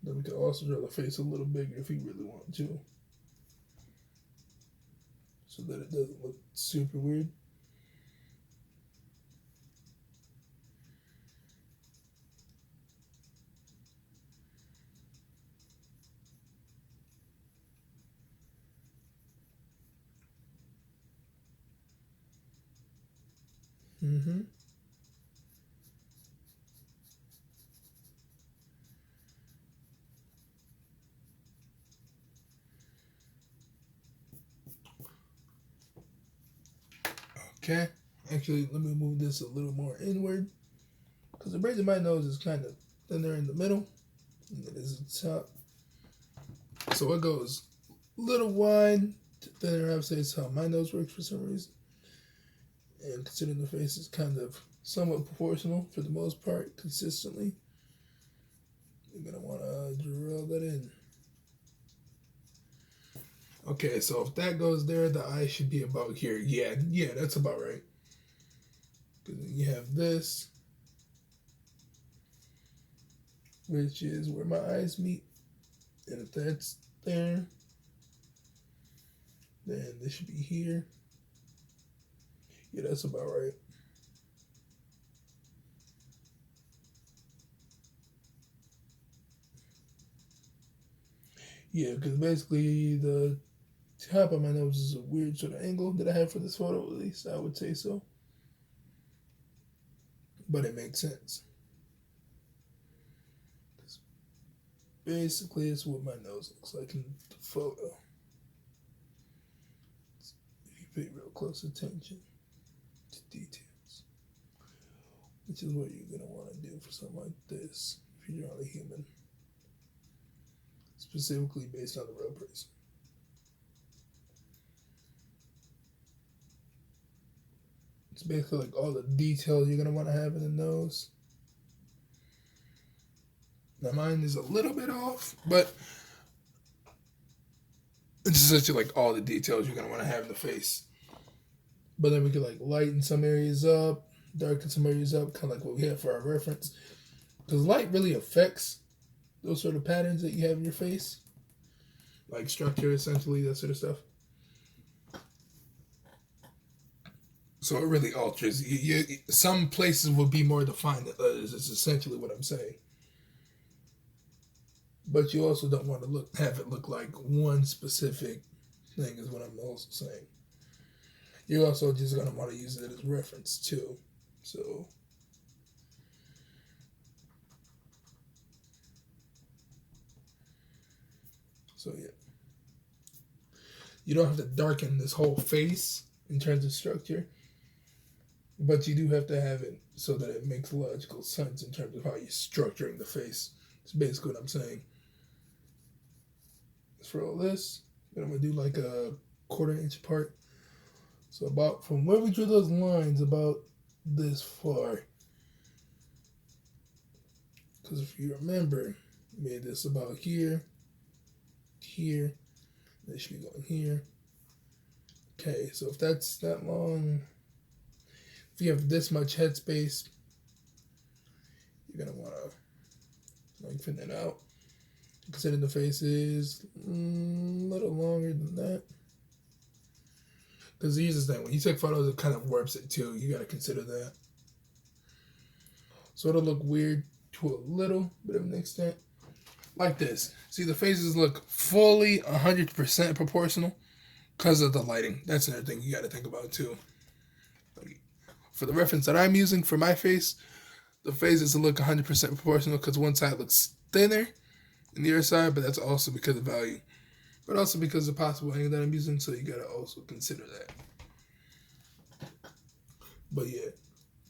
Then we can also draw the face a little bigger if we really want to, so that it doesn't look super weird. Mm-hmm. Okay. Actually, let me move this a little more inward, because the bridge of my nose is kind of thinner in the middle than it is at the top. So it goes a little wide to thinner. I would say it's how my nose works for some reason. And considering the face is kind of somewhat proportional for the most part, consistently, you're going to want to drill that in. Okay, so if that goes there, the eye should be about here. Yeah, that's about right. Because then you have this, which is where my eyes meet. And if that's there, then this should be here. Yeah, that's about right. Yeah, because basically the top of my nose is a weird sort of angle that I have for this photo, at least I would say so. But it makes sense. Basically, it's what my nose looks like in the photo. If you pay real close attention to details, which is what you're going to want to do for something like this if you're drawing a human, specifically based on the real person. It's basically like all the details you're going to want to have in the nose. Now mine is a little bit off, but it's essentially like all the details you're going to want to have in the face. But then we could like lighten some areas up, darken some areas up, kind of like what we have for our reference. Because light really affects those sort of patterns that you have in your face, like structure, essentially, that sort of stuff. So it really alters. Some places will be more defined than others. It's essentially what I'm saying. But you also don't want to have it look like one specific thing. Is what I'm also saying. You're also just gonna want to use it as reference too. So yeah, you don't have to darken this whole face in terms of structure, but you do have to have it so that it makes logical sense in terms of how you're structuring the face. It's basically what I'm saying. For all this, then I'm gonna do like a 1/4 inch apart. So about from where we drew those lines, about this far. Because if you remember, we made this about here, here. This should be going here. Okay, so if that's that long, if you have this much headspace, you're gonna want to lengthen it out. Considering the face is a little longer than that. Because here's the thing, when you take photos, it kind of warps it too. You gotta consider that. So it'll look weird to a little bit of an extent. Like this. See, the faces look fully 100% proportional because of the lighting. That's another thing you gotta think about too. Like, for the reference that I'm using for my face, the faces look 100% proportional because one side looks thinner than the other side, but that's also because of value. But also because of the possible angle that I'm using, so you gotta also consider that. But yeah,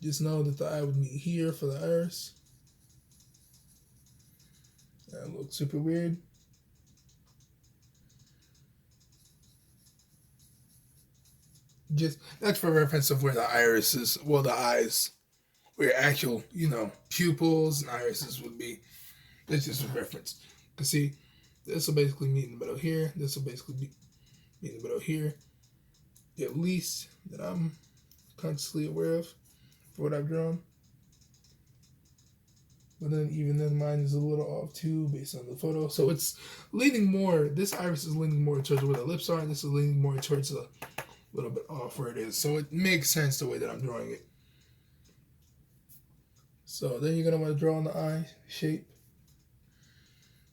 just know that the eye would meet here for the iris. That looks super weird. Just that's for reference of where the iris is, well, the eyes, where actual, pupils and irises would be. That's just a reference. Because see, this will basically meet in the middle here. This will basically meet in the middle here. At least that I'm consciously aware of for what I've drawn. But then even then mine is a little off too based on the photo. So it's leaning more, this iris is leaning more towards where the lips are, and this is leaning more towards a little bit off where it is. So it makes sense the way that I'm drawing it. So then you're going to want to draw on the eye shape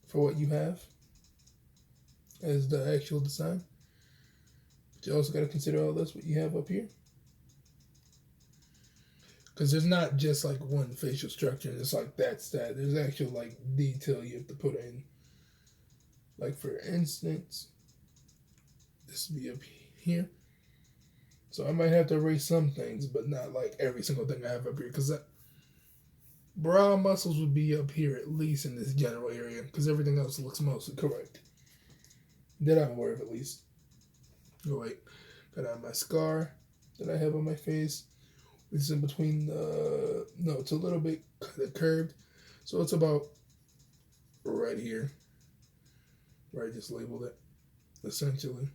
for what you have as the actual design. But you also got to consider all this, what you have up here. Because there's not just like one facial structure and it's like that's that. There's actual like detail you have to put in. Like for instance, this would be up here. So I might have to erase some things, but not like every single thing I have up here. Because that brow muscles would be up here at least in this general area. Because everything else looks mostly correct. That I'm aware of at least. Oh wait, got out my scar that I have on my face. It's in between the, no, it's a little bit kind of curved. So it's about right here, where I just labeled it, essentially.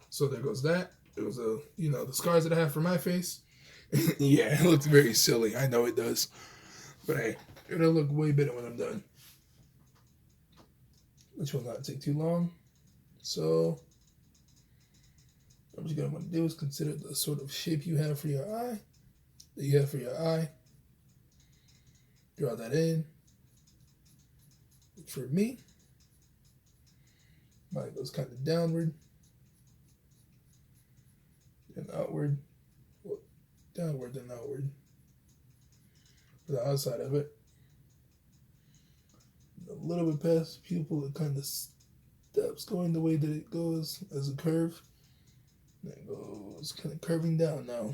So there goes that. It was the scars that I have for my face. Yeah, it looks very silly. I know it does. But hey, it'll look way better when I'm done. Which will not take too long. So what you're going to want to do is consider the sort of shape you have for your eye. That you have for your eye. Draw that in. For me, mine goes kind of downward. Then outward. Well, downward, then outward. For the outside of it. A little bit past the pupil, it kind of stops going the way that it goes as a curve. That goes kind of curving down now.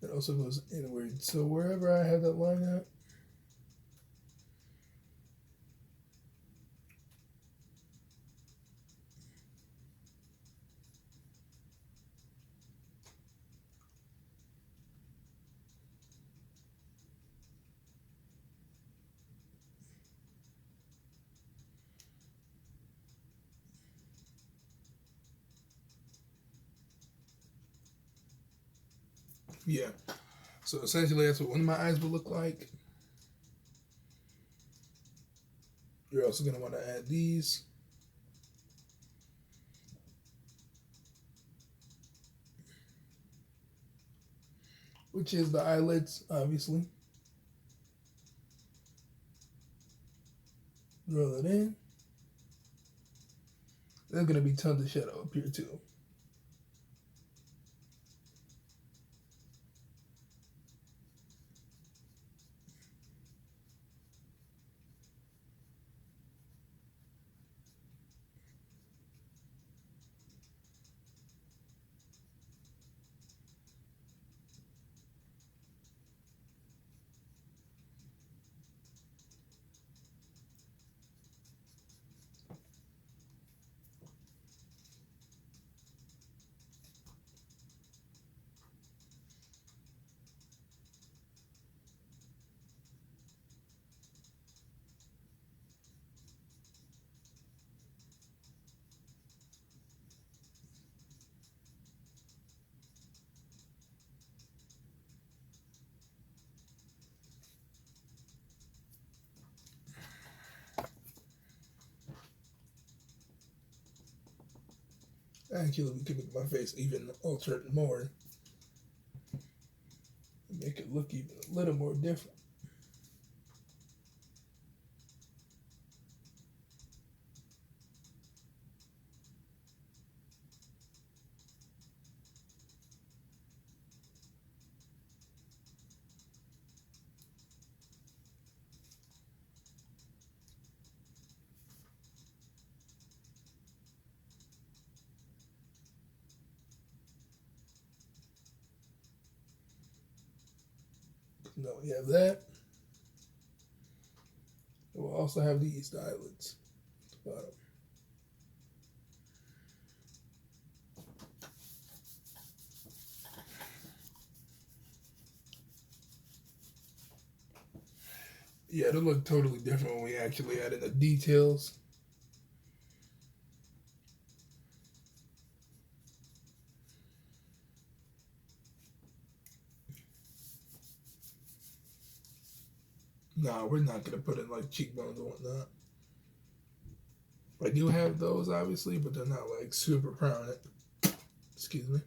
It also goes inward. So wherever I have that line at, yeah. So essentially that's what one of my eyes would look like. You're also going to want to add these. Which is the eyelids, obviously. Draw that in. There's going to be tons of shadow up here too. Actually, we can make my face even alter it more. Make it look even a little more different. Now we have that. And we'll also have these eyelids at the bottom. Yeah, it'll look totally different when we actually add in the details. Nah, we're not gonna put in like cheekbones and whatnot. I do have those obviously, but they're not like super prominent. Excuse me.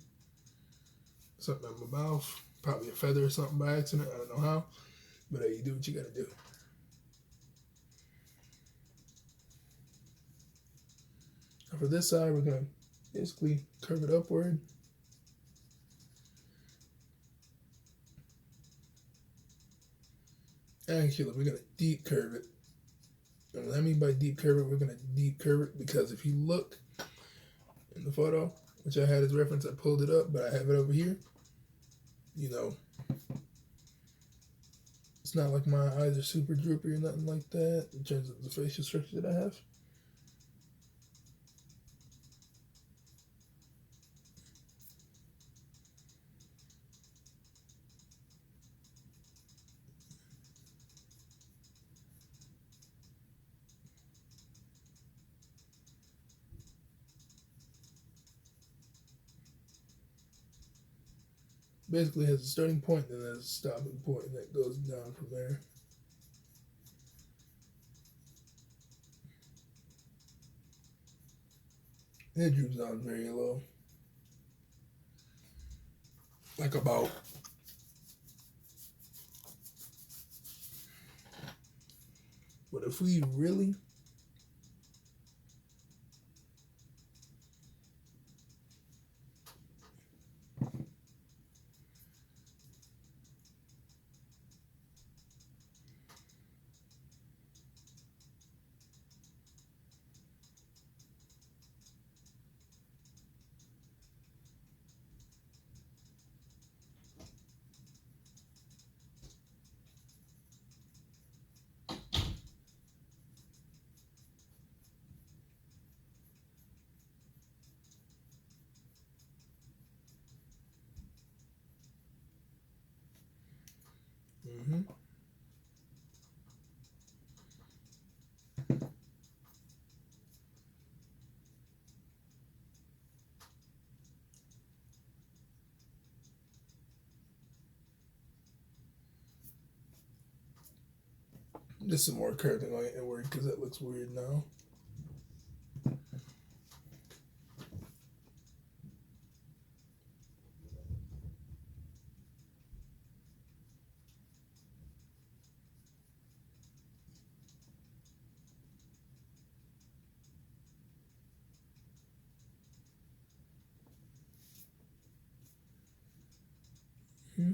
Something in my mouth, probably a feather or something by accident. I don't know how, but hey, you do what you gotta do. And for this side, we're gonna basically curve it upward. Actually, we're gonna deep curve it. And what I mean by deep curve it, we're gonna deep curve it because if you look in the photo, which I had as reference, I pulled it up, but I have it over here. You know, it's not like my eyes are super droopy or nothing like that in terms of the facial structure that I have. Basically has a starting point and then has a stopping point, and that goes down from there. And it droops down very low. Like about but if we really mm-hmm. Just some more curving on it inward because that looks weird now. Mm-hmm.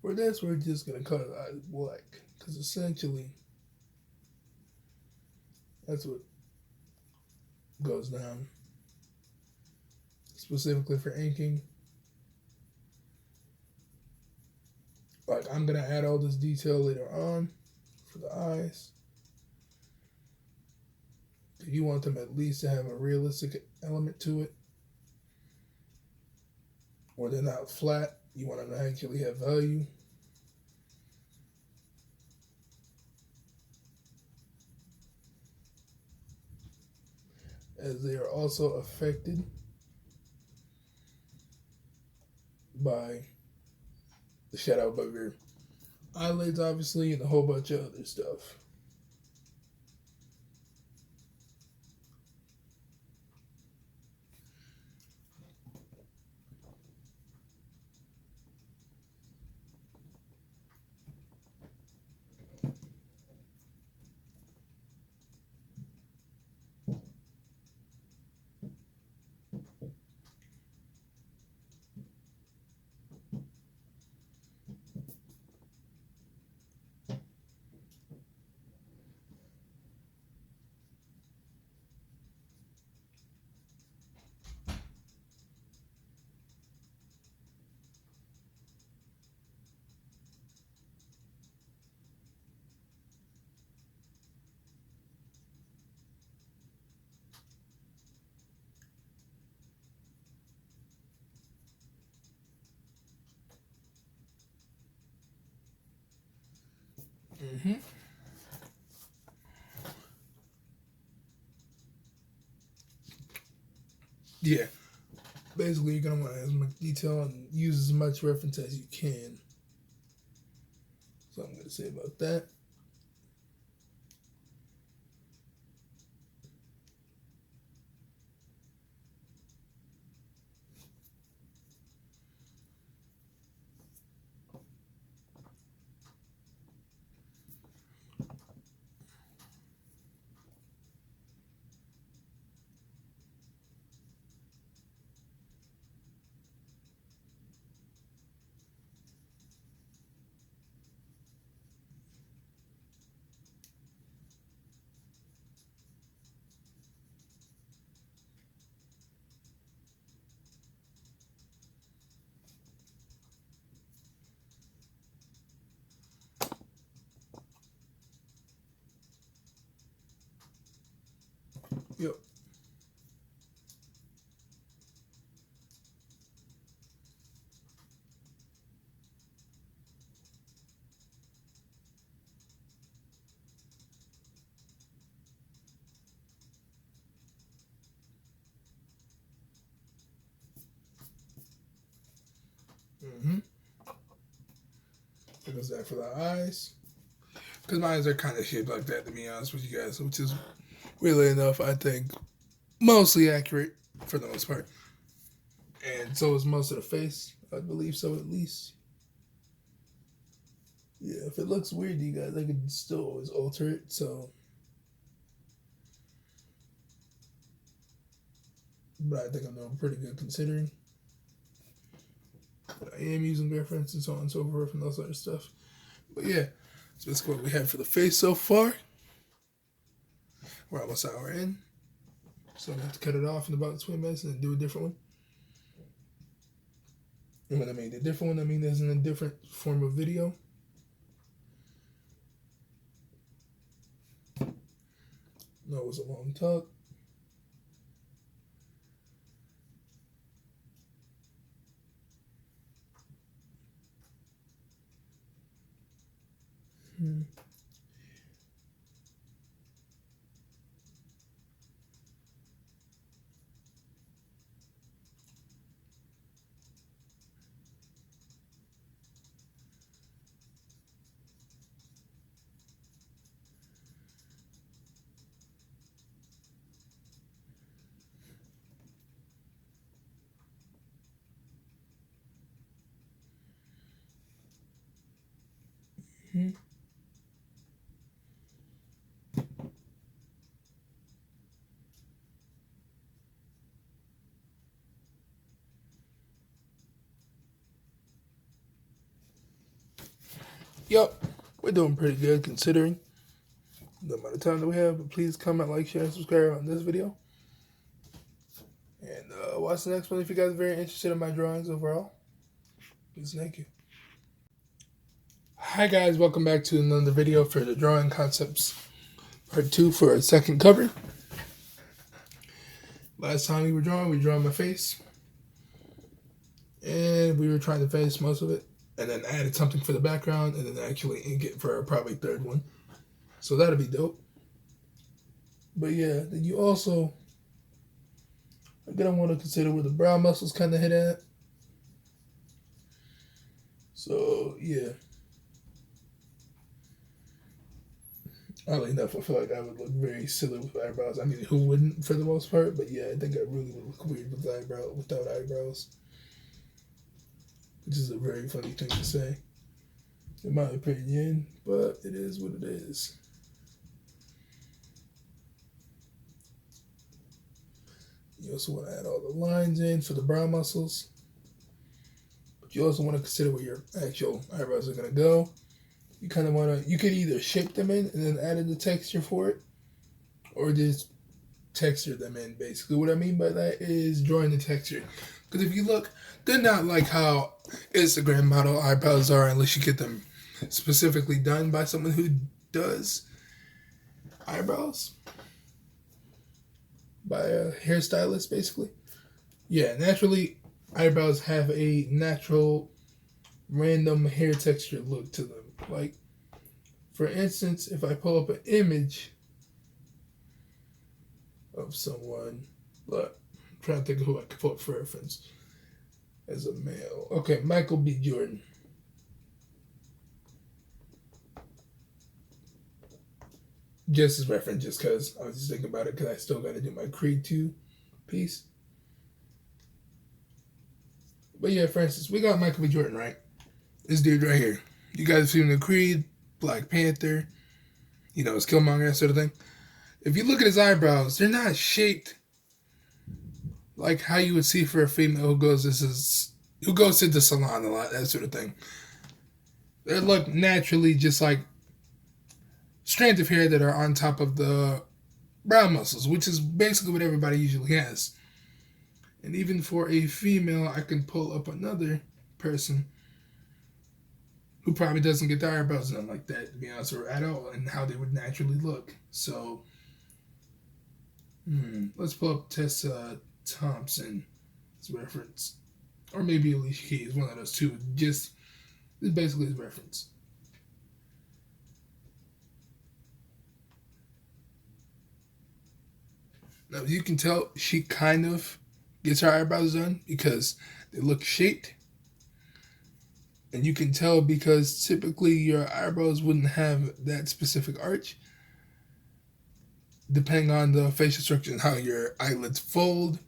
For this, we're just gonna color the eyes black because essentially that's what goes down. Specifically for inking, like I'm gonna add all this detail later on for the eyes. If you want them at least to have a realistic element to it, or they're not flat, you want them to actually have value. As they are also affected by the shadow above your eyelids, obviously, and a whole bunch of other stuff. Mm-hmm. Yeah. Basically, you're gonna want as much detail and use as much reference as you can. So to say about that. Yep. Because that for the eyes. Because my eyes are kind of shaped like that, to be honest with you guys, which is really enough, I think, mostly accurate for the most part. And so is most of the face. I believe so, at least. Yeah, if it looks weird to you guys, I can still always alter it, so. But I think I'm doing pretty good considering. But I am using reference and so on and so forth and those other stuff. But yeah, so that's what we have for the face so far. We're almost an hour in. So I'm going to have to cut it off in about 20 minutes and do a different one. And when I mean the different one, I mean there's in a different form of video. No, it was a long talk. Yep, we're doing pretty good considering the amount of time that we have. But please comment, like, share, and subscribe on this video. And watch the next one if you guys are very interested in my drawings overall. Please, thank you. Hi guys, welcome back to another video for the drawing concepts part 2 for a second cover. Last time we drawing my face. And we were trying to finish most of it. And then added something for the background, and then actually ink it for probably third one. So that'll be dope. But yeah, then you also, again, I want to consider where the brow muscles kind of hit at. So yeah. Oddly enough, I feel like I would look very silly with eyebrows. I mean, who wouldn't for the most part? But yeah, I think I really would look weird without eyebrows. Which is a very funny thing to say, in my opinion, but it is what it is. You also want to add all the lines in for the brow muscles. But you also want to consider where your actual eyebrows are going to go. You kind of want to, you could either shape them in and then add in the texture for it, or just texture them in, basically. What I mean by that is drawing the texture. Because if you look, they're not like how Instagram model eyebrows are unless you get them specifically done by someone who does eyebrows. By a hairstylist, basically. Yeah, naturally, eyebrows have a natural, random hair texture look to them. Like, for instance, if I pull up an image of someone, look, I'm trying to think of who I could put for reference as a male. Okay, Michael B. Jordan. just as reference, just because I was just thinking about it, because I still got to do my Creed 2 piece. But yeah, for instance, we got Michael B. Jordan, right? This dude right here. You guys have seen the Creed, Black Panther, his Killmonger, that sort of thing. If you look at his eyebrows, they're not shaped like how you would see for a female who goes to the salon a lot, that sort of thing. They look naturally just like strands of hair that are on top of the brow muscles, which is basically what everybody usually has. And even for a female, I can pull up another person who probably doesn't get their eyebrows done like that, to be honest, or at all, and how they would naturally look. So, let's pull up Tessa Thompson as reference. Or maybe Alicia Keys, one of those two. Just, it's basically his reference. Now, you can tell she kind of gets her eyebrows done because they look shaped. And you can tell because typically your eyebrows wouldn't have that specific arch, depending on the facial structure and how your eyelids fold,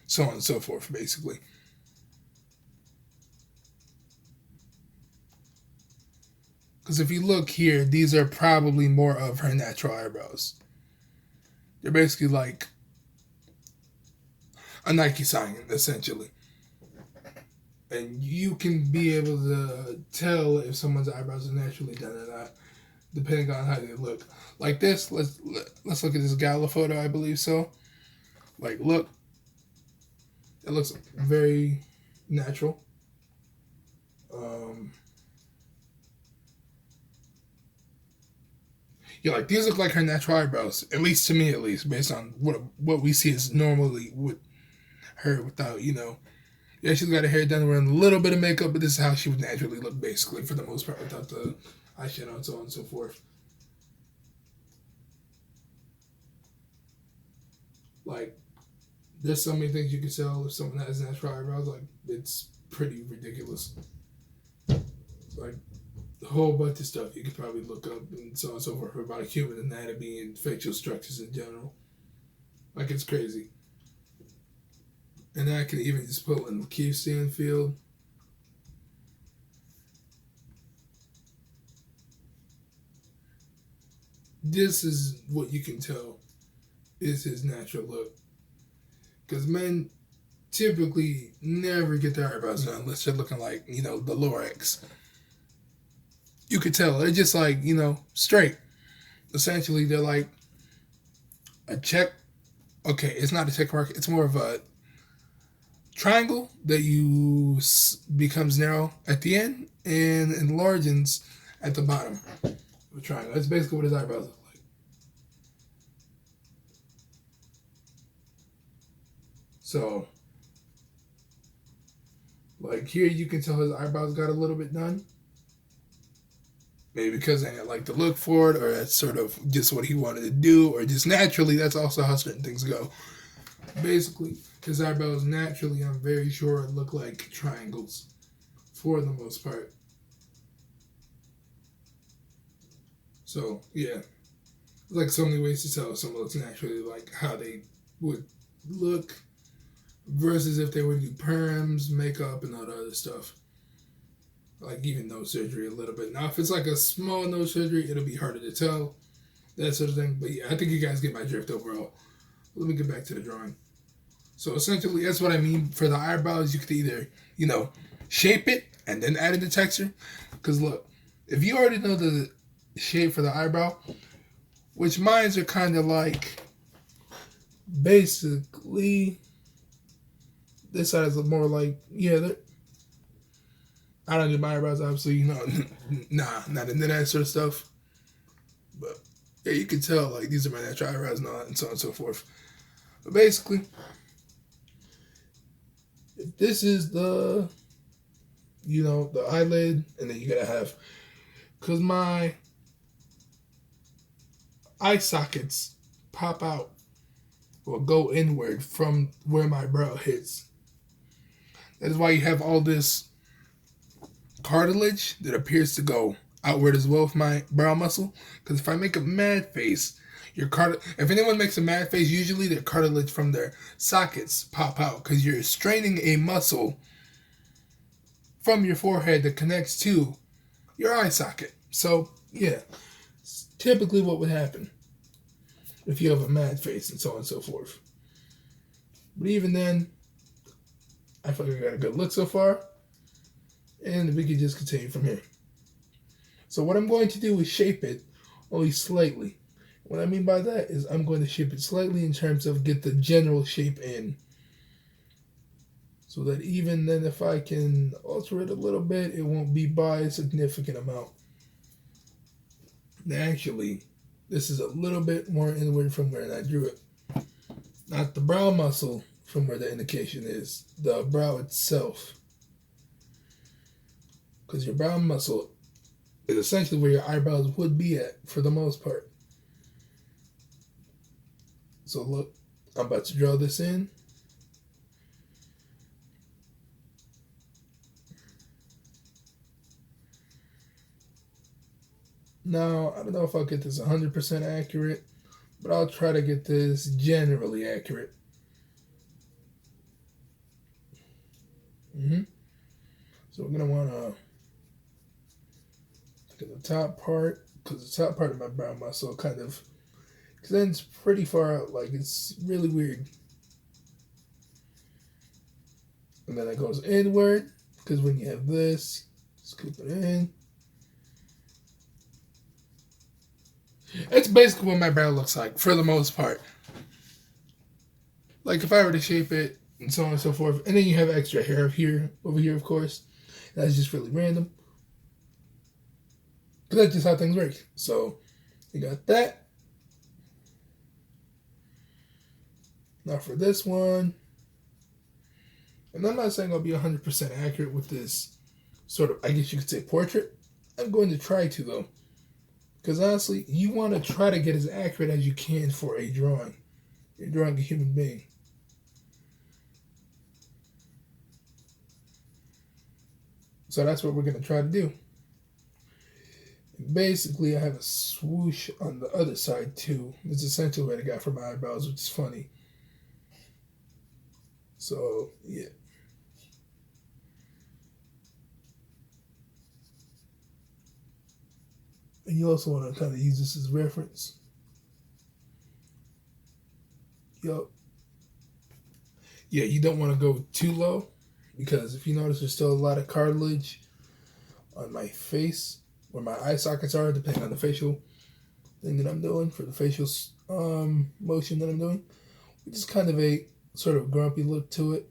so on and so forth, basically. Because if you look here, these are probably more of her natural eyebrows. They're basically like a Nike sign, essentially. And you can be able to tell if someone's eyebrows are naturally done or not, depending on how they look. Like this, let's look at this gala photo, I believe so. Like, look. It looks very natural. Yeah, like these look like her natural eyebrows, at least to me, based on what we see as normally with her without, Yeah, she's got her hair done wearing a little bit of makeup, but this is how she would naturally look, basically, for the most part, without the eyeshadow and so on and so forth. Like, there's so many things you can tell if someone has natural eyebrows. Like, it's pretty ridiculous. Like, a whole bunch of stuff you could probably look up and so on and so forth about human anatomy and facial structures in general. Like, it's crazy. And I can even just put in Lakeith Stanfield. This is what you can tell is his natural look. Because men typically never get their eyebrows done unless they're looking like, the Lorax. You could tell. They're just like, straight. Essentially, they're like a check. Okay, it's not a check mark. It's more of a triangle that becomes narrow at the end and enlarges at the bottom of a triangle. That's basically what his eyebrows look like. So, like here, you can tell his eyebrows got a little bit done. Maybe because they didn't like to look for it, or that's sort of just what he wanted to do, or just naturally, that's also how certain things go. Basically, his eyebrows naturally, I'm very sure, look like triangles for the most part. So, yeah. Like so many ways to tell if someone looks naturally, like how they would look versus if they would do perms, makeup, and all the other stuff. Like even nose surgery a little bit. Now, if it's like a small nose surgery, it'll be harder to tell, that sort of thing. But yeah, I think you guys get my drift overall. Let me get back to the drawing. So essentially, that's what I mean. For the eyebrows, you could either, shape it and then add in the texture. Because look, if you already know the shape for the eyebrow, which mines are kind of like, basically, this side is more like, I don't do my eyebrows, obviously, not into that sort of stuff. But yeah, you can tell, like, these are my natural eyebrows and so on and so forth. But basically, if this is the eyelid, and then you gotta have, because my eye sockets pop out or go inward from where my brow hits. That is why you have all this cartilage that appears to go outward as well with my brow muscle. Because if I make a mad face, If anyone makes a mad face, usually their cartilage from their sockets pop out because you're straining a muscle from your forehead that connects to your eye socket. So yeah, it's typically what would happen if you have a mad face and so on and so forth. But even then, I feel like I got a good look so far, and we can just continue from here. So what I'm going to do is shape it only slightly. What I mean by that is I'm going to shape it slightly in terms of get the general shape in. So that even then if I can alter it a little bit, it won't be by a significant amount. Actually, this is a little bit more inward from where I drew it. Not the brow muscle from where the indication is, the brow itself. Because your brow muscle is essentially where your eyebrows would be at for the most part. So look, I'm about to draw this in. Now, I don't know if I'll get this 100% accurate, but I'll try to get this generally accurate. So we're going to want to look at the top part, because the top part of my brow muscle kind of extends pretty far out, like it's really weird. And then it goes inward, because when you have this, scoop it in. It's basically what my brow looks like, for the most part. Like if I were to shape it, and so on and so forth, and then you have extra hair over here, of course. That's just really random. But that's just how things work. So, you got that. Now for this one, and I'm not saying I'll be 100% accurate with this sort of, I guess you could say, portrait. I'm going to try to, though. Because honestly, you want to try to get as accurate as you can for a drawing. You're drawing a human being. So that's what we're going to try to do. Basically, I have a swoosh on the other side, too. It's essentially what I got for my eyebrows, which is funny. So, yeah. And you also want to kind of use this as reference. Yup. Yeah, you don't want to go too low, because if you notice, there's still a lot of cartilage on my face where my eye sockets are, depending on the facial thing that I'm doing, for the facial motion that I'm doing, which is kind of a sort of grumpy look to it,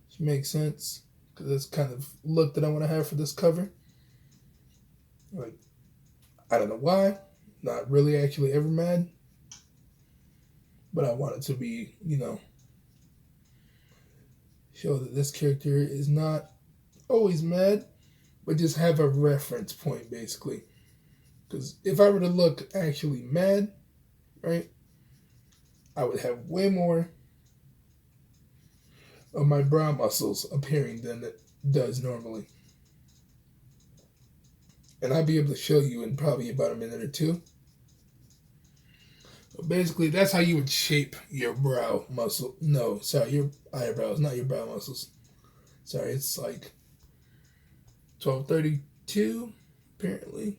which makes sense, because that's kind of look that I want to have for this cover. Like, I don't know why, not really actually ever mad, but I want it to be, show that this character is not always mad, but just have a reference point, basically. Because if I were to look actually mad, right, I would have way more of my brow muscles appearing than it does normally. And I'll be able to show you in probably about a minute or two. But basically, that's how you would shape your brow muscle. No, sorry, your eyebrows, not your brow muscles. Sorry, it's like 12:32, apparently.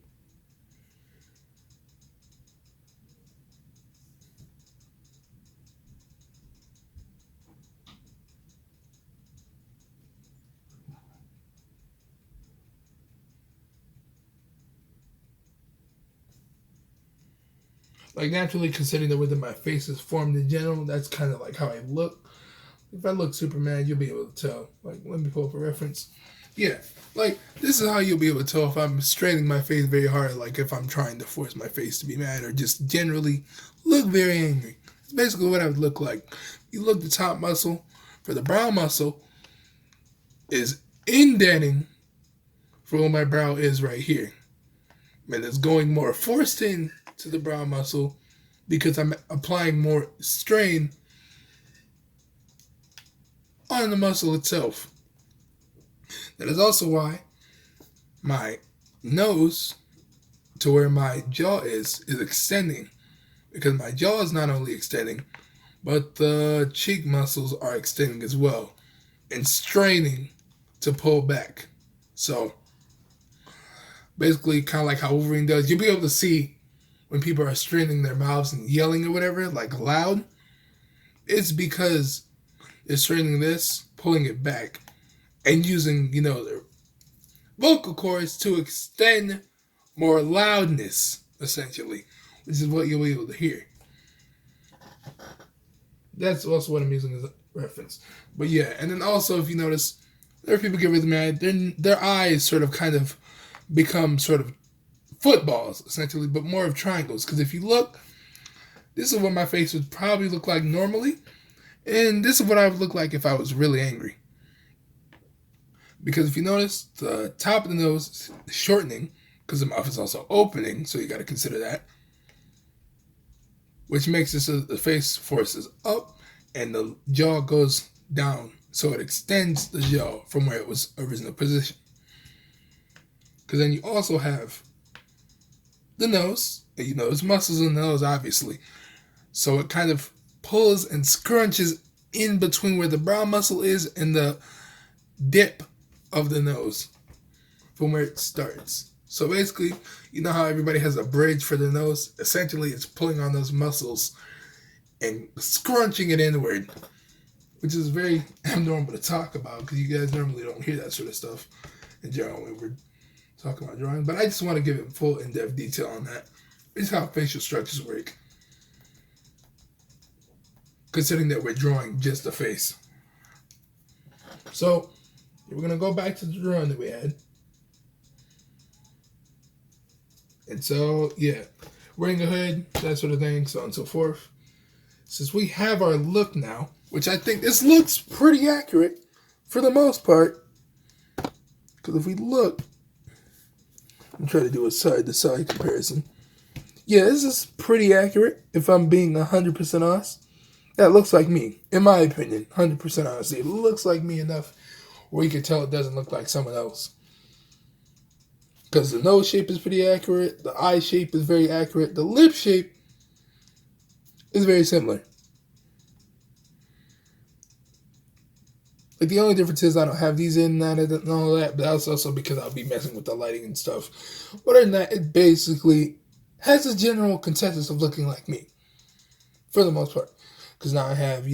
Like, naturally, considering the way that my face is formed in general, that's kind of like how I look. If I look super mad, you'll be able to tell. Like, let me pull up a reference. Yeah, like, this is how you'll be able to tell if I'm straightening my face very hard, like if I'm trying to force my face to be mad or just generally look very angry. It's basically what I would look like. You look, the top muscle for the brow muscle is indenting for what my brow is right here. And it's going more forced in to the brow muscle because I'm applying more strain on the muscle itself. That is also why my nose to where my jaw is extending. because my jaw is not only extending, but the cheek muscles are extending as well and straining to pull back. So basically, kind of like how Wolverine does, you'll be able to see when people are straining their mouths and yelling or whatever, like loud. It's because they're straining this, pulling it back, and using, their vocal cords to extend more loudness, essentially, which is what you'll be able to hear. That's also what I'm using as a reference. But yeah, and then also, if you notice, there are people get really mad, their eyes sort of kind of become sort of footballs, essentially, but more of triangles. Because if you look, this is what my face would probably look like normally, and this is what I would look like if I was really angry. Because if you notice, the top of the nose is shortening, because the mouth is also opening, so you got to consider that. Which makes it so that the face forces up, and the jaw goes down, so it extends the jaw from where it was originally positioned. Because then you also have the nose, and there's muscles in the nose, obviously. So it kind of pulls and scrunches in between where the brow muscle is and the dip of the nose from where it starts. So basically, you know how everybody has a bridge for the nose? Essentially, it's pulling on those muscles and scrunching it inward, which is very abnormal to talk about because you guys normally don't hear that sort of stuff in general when we're talking about drawing. But I just want to give it full in-depth detail on that. It's how facial structures work, considering that we're drawing just the face. So we're going to go back to the drawing that we had. And so, yeah, wearing a hood, that sort of thing, so on and so forth. Since we have our look now, which I think this looks pretty accurate for the most part. Because if we look, I'm trying to do a side-to-side comparison. Yeah, this is pretty accurate if I'm being 100% honest. That looks like me, in my opinion, 100% honesty. It looks like me enough where you can tell it doesn't look like someone else. Because the nose shape is pretty accurate, the eye shape is very accurate, the lip shape is very similar. Like the only difference is I don't have these in and all that, but that's also because I'll be messing with the lighting and stuff. But other than that, it basically has a general consensus of looking like me, for the most part. Because now I have, if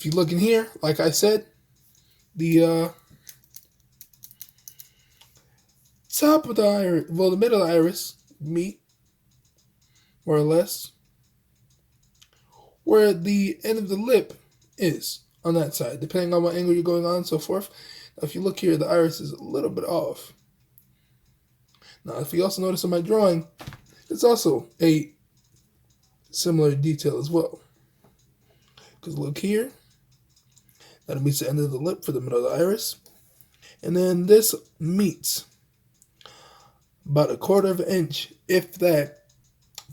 you look in here, like I said, the top of the iris, the middle of the iris, meet, more or less, where the end of the lip is on that side, depending on what angle you're going on and so forth. Now, if you look here, the iris is a little bit off. Now, if you also notice in my drawing, it's also a similar detail as well. Because look here, that meets the end of the lip for the middle of the iris. And then this meets about 1/4 of an inch, if that,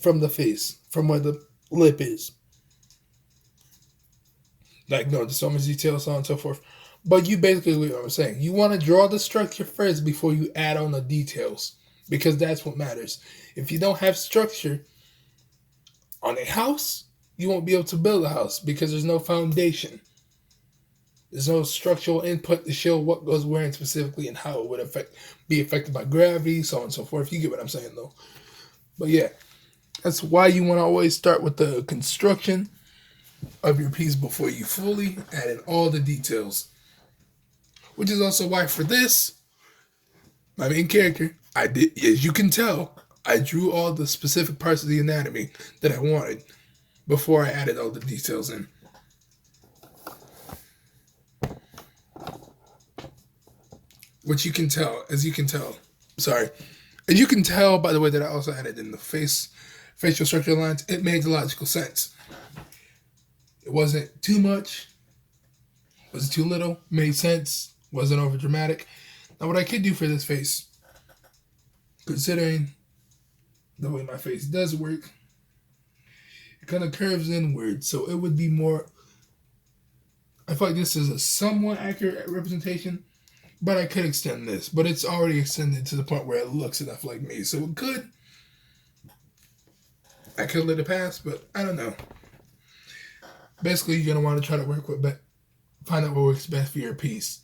from the face, from where the lip is. Like, no, there's so much detail, so on and so forth. But you basically what I'm saying. You want to draw the structure first before you add on the details. Because that's what matters. If you don't have structure on a house, you won't be able to build a house because there's no foundation. There's no structural input to show what goes where and specifically and how it would be affected by gravity, so on and so forth. You get what I'm saying, though. But yeah, that's why you want to always start with the construction of your piece before you fully add in all the details. Which is also why for this, my main character, I did, as you can tell, I drew all the specific parts of the anatomy that I wanted before I added all the details in. Which you can tell, as you can tell by the way that I also added in the facial structure lines, it made logical sense. It wasn't too much, wasn't too little, made sense, wasn't over dramatic. Now what I could do for this face, considering the way my face does work, it kind of curves inward, so it would be more, I feel like this is a somewhat accurate representation, but I could extend this, but it's already extended to the point where it looks enough like me, so it could I could let it pass, but I don't know. Basically, you're gonna want to try to find out what works best for your piece.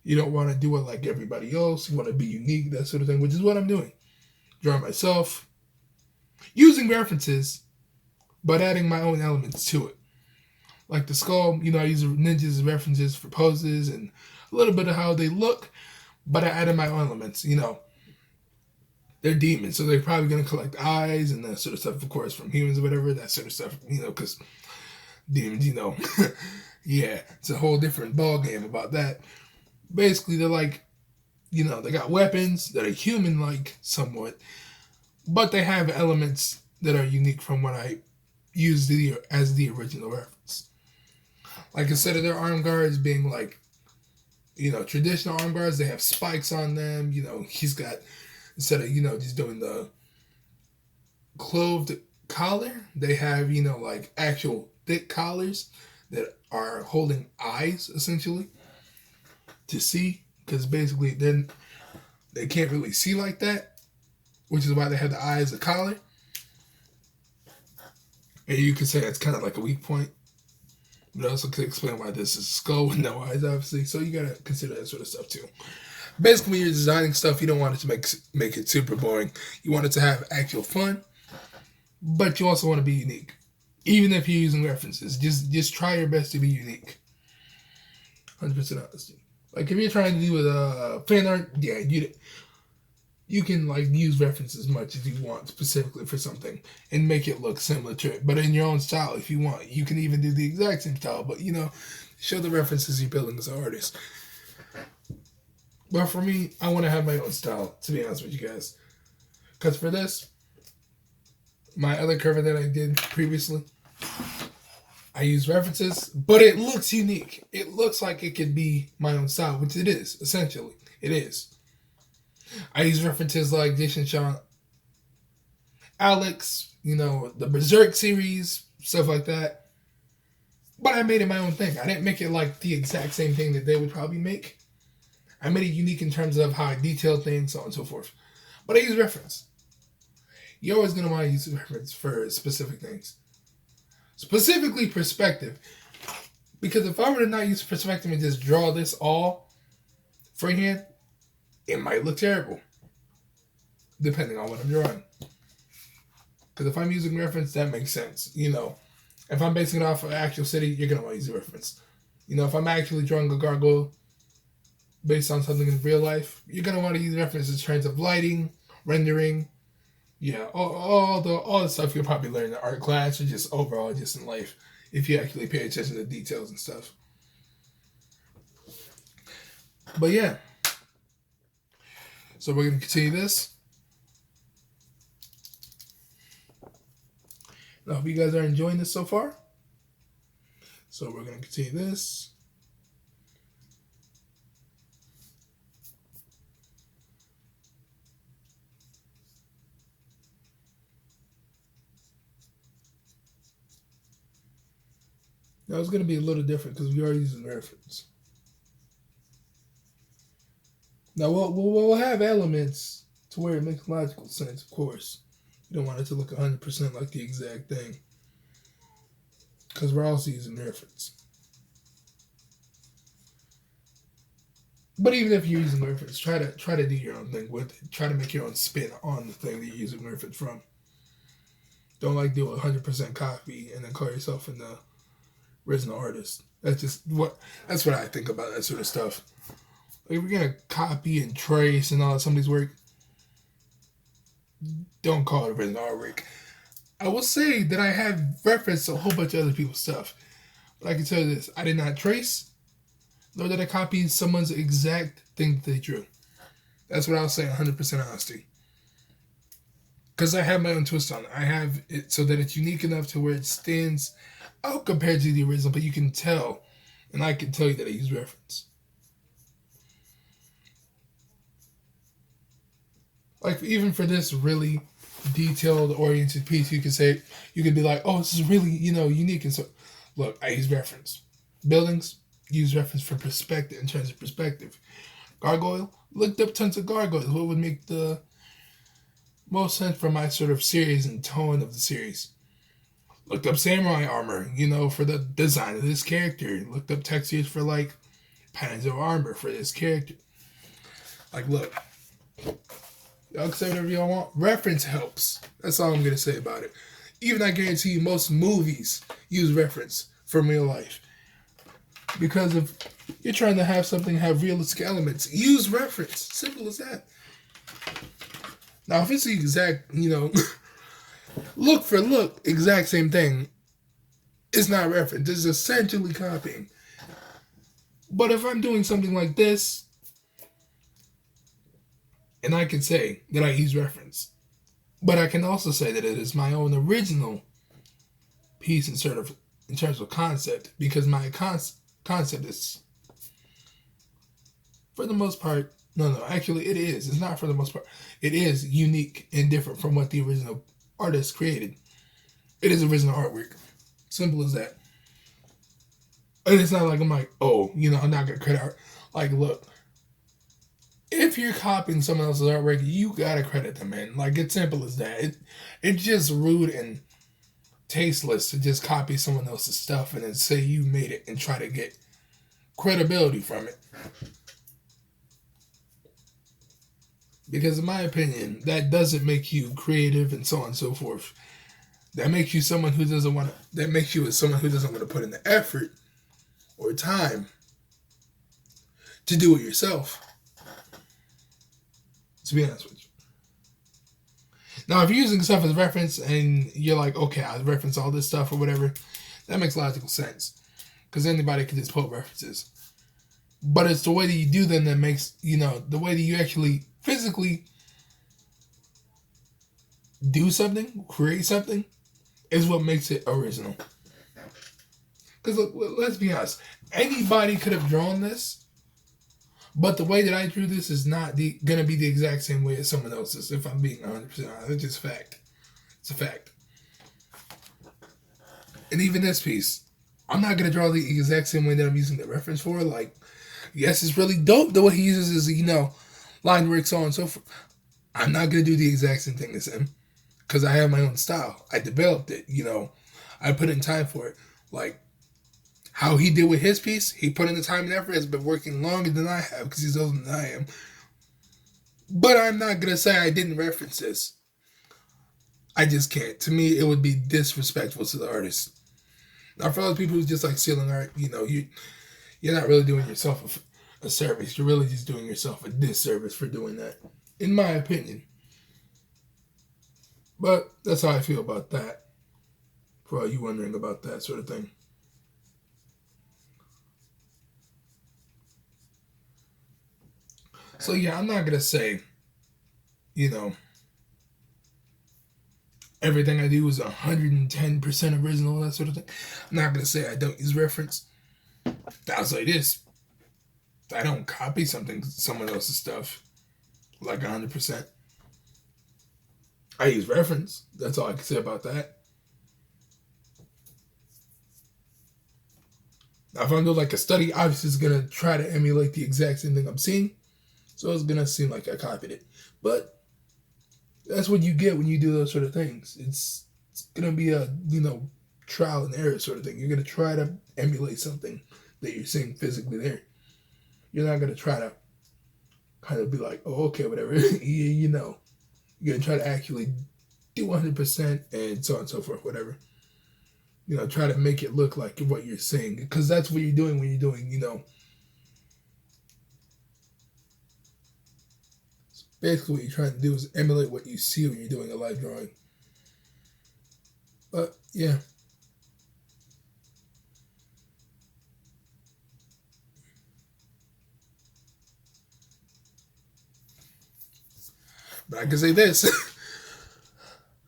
You don't want to do it like everybody else. You want to be unique, that sort of thing, which is what I'm doing. Drawing myself, using references, but adding my own elements to it. Like the skull, I use ninjas as references for poses and a little bit of how they look, but I added my own elements. They're demons, so they're probably going to collect eyes and that sort of stuff, of course, from humans or whatever, that sort of stuff, because demons, yeah, it's a whole different ball game about that. Basically, they're like, they got weapons that are human-like somewhat, but they have elements that are unique from what I used as the original reference. Like, instead of their arm guards being like, traditional arm guards, they have spikes on them. He's got, instead of, just doing the clothed collar, they have, like actual thick collars that are holding eyes, essentially, to see. Because basically, then they can't really see like that, which is why they have the eye as a collar. And you could say that's kind of like a weak point. But also could explain why this is a skull with no eyes, obviously. So you gotta consider that sort of stuff too. Basically, when you're designing stuff, you don't want it to make it super boring. You want it to have actual fun, but you also want to be unique. Even if you're using references, just try your best to be unique. 100% honesty. Like if you're trying to do with fan art, yeah, you can like use references as much as you want specifically for something and make it look similar to it, but in your own style if you want. You can even do the exact same style, but show the references you're building as an artist. But for me, I want to have my own style, to be honest with you guys. Because for this, my other cover that I did previously, I use references, but it looks unique. It looks like it could be my own style, which it is, essentially. It is. I use references like Jason Shawn, Alex, the Berserk series, stuff like that. But I made it my own thing. I didn't make it like the exact same thing that they would probably make. I made it unique in terms of how I detail things, so on and so forth. But I use reference. You're always going to want to use reference for specific things. Specifically perspective. Because if I were to not use perspective and just draw this all freehand, it might look terrible. Depending on what I'm drawing. Because if I'm using reference, that makes sense. If I'm basing it off of an actual city, you're going to want to use a reference. If I'm actually drawing a gargoyle based on something in real life, you're going to want to use references in terms of lighting, rendering, all the stuff you'll probably learn in art class or just overall just in life if you actually pay attention to details and stuff. But yeah. So we're going to continue this. I hope you guys are enjoying this so far. So we're going to continue this. Now it's going to be a little different because we are using reference. Now we'll have elements to where it makes logical sense, of course. You don't want it to look 100% like the exact thing. Because we're also using reference. But even if you're using reference, try to do your own thing with it. Try to make your own spin on the thing that you're using reference from. Don't do a 100% copy and then call yourself an original artist. That's what I think about that sort of stuff. Like if we're gonna copy and trace and all of somebody's work, don't call it original artwork. I will say that I have referenced a whole bunch of other people's stuff. But I can tell you this, I did not trace, nor did I copy someone's exact thing that they drew. That's what I'll say 100% honesty. Because I have my own twist on it. I have it so that it's unique enough to where it stands out compared to the original, but you can tell, and I can tell you that I use reference. Like, even for this really detailed, oriented piece, you could be like, oh, this is really, unique. And so, look, I use reference. Buildings, use reference for perspective, in terms of perspective. Gargoyle, looked up tons of gargoyles. What would make the most sense for my sort of series and tone of the series. Looked up samurai armor, for the design of this character. Looked up textures for like patterns of armor for this character. Like, look, y'all can say whatever y'all want. Reference helps. That's all I'm gonna say about it. Even I guarantee you, most movies use reference from real life. Because if you're trying to have something have realistic elements, use reference. Simple as that. Now, if it's the exact, look for look, exact same thing, it's not reference. It's essentially copying. But if I'm doing something like this, and I can say that I use reference, but I can also say that it is my own original piece in terms of concept, because my concept is, for the most part, no, actually it is. It's not for the most part. It is unique and different from what the original artist created. It is original artwork. Simple as that. And it's not like I'm like, I'm not going to credit art. Like, look, if you're copying someone else's artwork, you got to credit them, man. Like, it's simple as that. It's just rude and tasteless to just copy someone else's stuff and then say you made it and try to get credibility from it. Because in my opinion, that doesn't make you creative and so on and so forth. That makes you someone who doesn't want to, someone who doesn't want to put in the effort or time to do it yourself. To be honest with you. Now, if you're using stuff as reference and you're like, okay, I reference all this stuff or whatever, that makes logical sense. Because anybody can just quote references. But it's the way that you do them that makes, the way that you actually physically do something, create something, is what makes it original. Because let's be honest, anybody could have drawn this, but the way that I drew this is not going to be the exact same way as someone else's, if I'm being 100% honest. It's just fact. It's a fact. And even this piece, I'm not going to draw the exact same way that I'm using the reference for. Like, yes, it's really dope the way he uses his, line work, so on and so forth. I'm not going to do the exact same thing as him because I have my own style. I developed it, I put in time for it. Like, how he did with his piece, he put in the time and effort, has been working longer than I have because he's older than I am. But I'm not going to say I didn't reference this. I just can't. To me, it would be disrespectful to the artist. Now, for other people who's just like stealing art, you're not really doing yourself a service. You're really just doing yourself a disservice for doing that, in my opinion. But that's how I feel about that, for all you wondering about that sort of thing. So yeah, I'm not going to say, everything I do is 110% original, that sort of thing. I'm not going to say I don't use reference. I'll say this. I don't copy someone else's stuff like 100%. I use reference. That's all I can say about that. Now, if I'm doing like a study, obviously it's going to try to emulate the exact same thing I'm seeing. So it's going to seem like I copied it. But that's what you get when you do those sort of things. It's going to be a, trial and error sort of thing. You're going to try to emulate something that you're seeing physically there. You're not going to try to kind of be like, oh, okay, whatever. You're going to try to actually do 100% and so on and so forth, whatever. Try to make it look like what you're saying. Because that's what you're doing when you're doing, basically what you're trying to do is emulate what you see when you're doing a live drawing. But, yeah. But I can say this.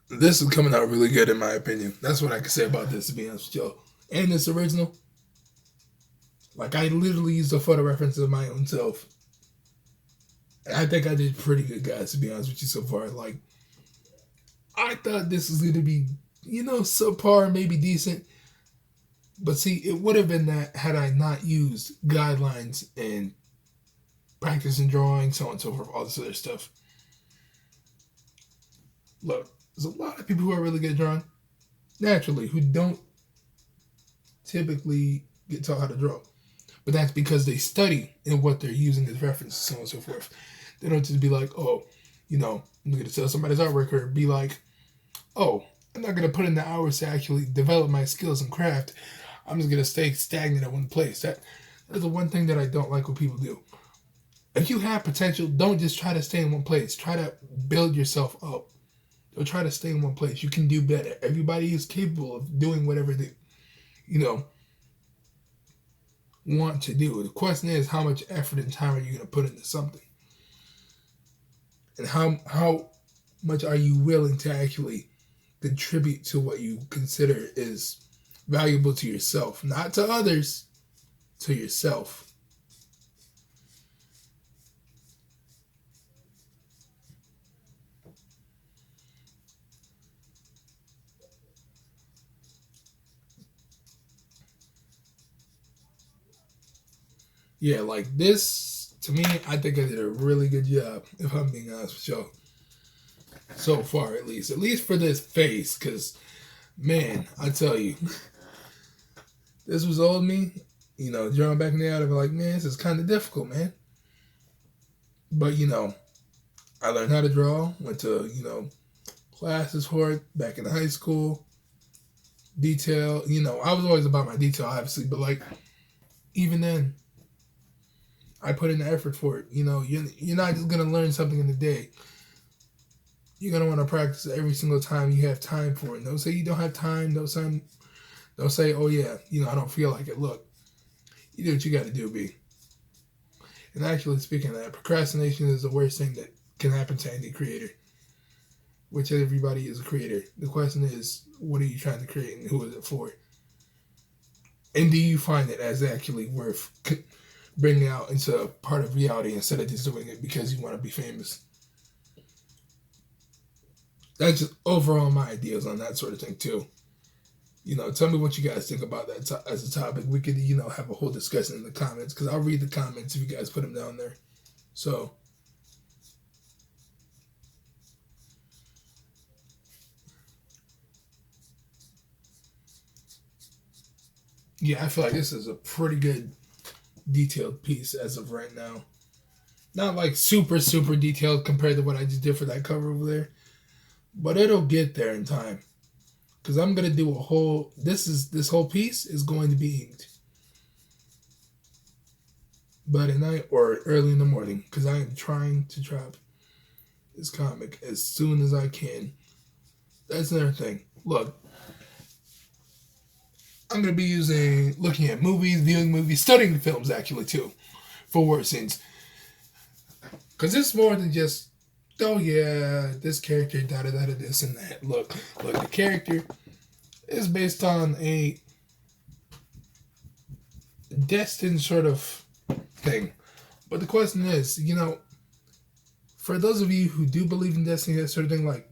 This is coming out really good in my opinion. That's what I can say about this, to be honest with y'all. And it's original. Like, I literally used a photo reference of my own self. I think I did pretty good, guys, to be honest with you so far. Like, I thought this was going to be, subpar, maybe decent. But see, it would have been that had I not used guidelines and practice and drawing, so on and so forth, all this other stuff. Look, there's a lot of people who are really good at drawing naturally who don't typically get taught how to draw. But that's because they study and what they're using as reference, so on and so forth. They don't just be like, oh, I'm going to sell somebody's artwork, or be like, oh, I'm not going to put in the hours to actually develop my skills and craft. I'm just going to stay stagnant at one place. That is the one thing that I don't like when people do. If you have potential, don't just try to stay in one place. Try to build yourself up. Don't try to stay in one place. You can do better. Everybody is capable of doing whatever they, want to do. The question is, how much effort and time are you going to put into something? And how much are you willing to actually contribute to what you consider is valuable to yourself? Not to others, to yourself. Yeah, like this, to me, I think I did a really good job, if I'm being honest with y'all. So far, at least for this face, because, man, I tell you, this was old me, drawing back in the day, I'd be like, man, this is kind of difficult, man. But, I learned how to draw, went to, classes for it back in high school, detail, I was always about my detail, obviously, but, like, even then, I put in the effort for it. You're not just going to learn something in a day. You're going to want to practice every single time you have time for it. Don't say you don't have time. Don't say, oh, yeah, I don't feel like it. Look, you do what you got to do, B. And actually, speaking of that, procrastination is the worst thing that can happen to any creator, which everybody is a creator. The question is, what are you trying to create and who is it for? And do you find it as actually worth bringing out into a part of reality instead of just doing it because you want to be famous? That's just overall my ideas on that sort of thing too. Tell me what you guys think about that as a topic. We could, have a whole discussion in the comments, because I'll read the comments if you guys put them down there. So, yeah, I feel like this is a pretty good detailed piece as of right now. Not like super, super detailed compared to what I just did for that cover over there, but it'll get there in time. Because I'm going to do this whole piece is going to be inked by the night or early in the morning, because I am trying to drop this comic as soon as I can. That's another thing. Look, I'm going to be looking at movies, viewing movies, studying films actually too, for war scenes. Because it's more than just, oh yeah, this character, da-da-da-da, this and that. Look, the character is based on a destined sort of thing. But the question is, for those of you who do believe in destiny, that sort of thing, like,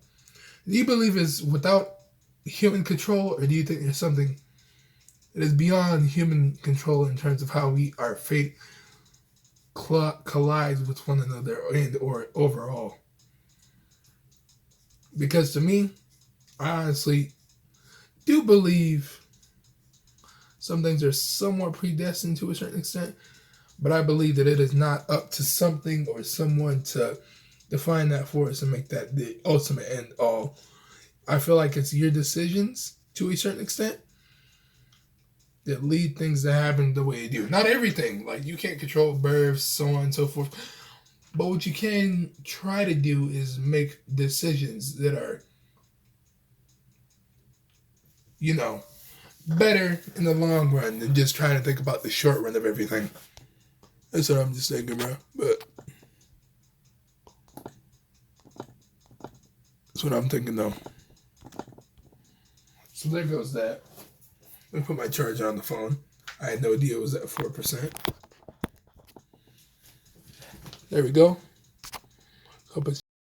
do you believe it's without human control, or do you think there's something that is beyond human control in terms of how our fate collides with one another or overall? Because to me, I honestly do believe some things are somewhat predestined to a certain extent, but I believe that it is not up to something or someone to define that for us and make that the ultimate end all. I feel like it's your decisions to a certain extent that lead things to happen the way they do. Not everything. Like, you can't control births, so on and so forth. But what you can try to do is make decisions that are, better in the long run than just trying to think about the short run of everything. That's what I'm just thinking, bro. But that's what I'm thinking, though. So there goes that. Let me put my charger on the phone. I had no idea it was at 4%. There we go. Hope it's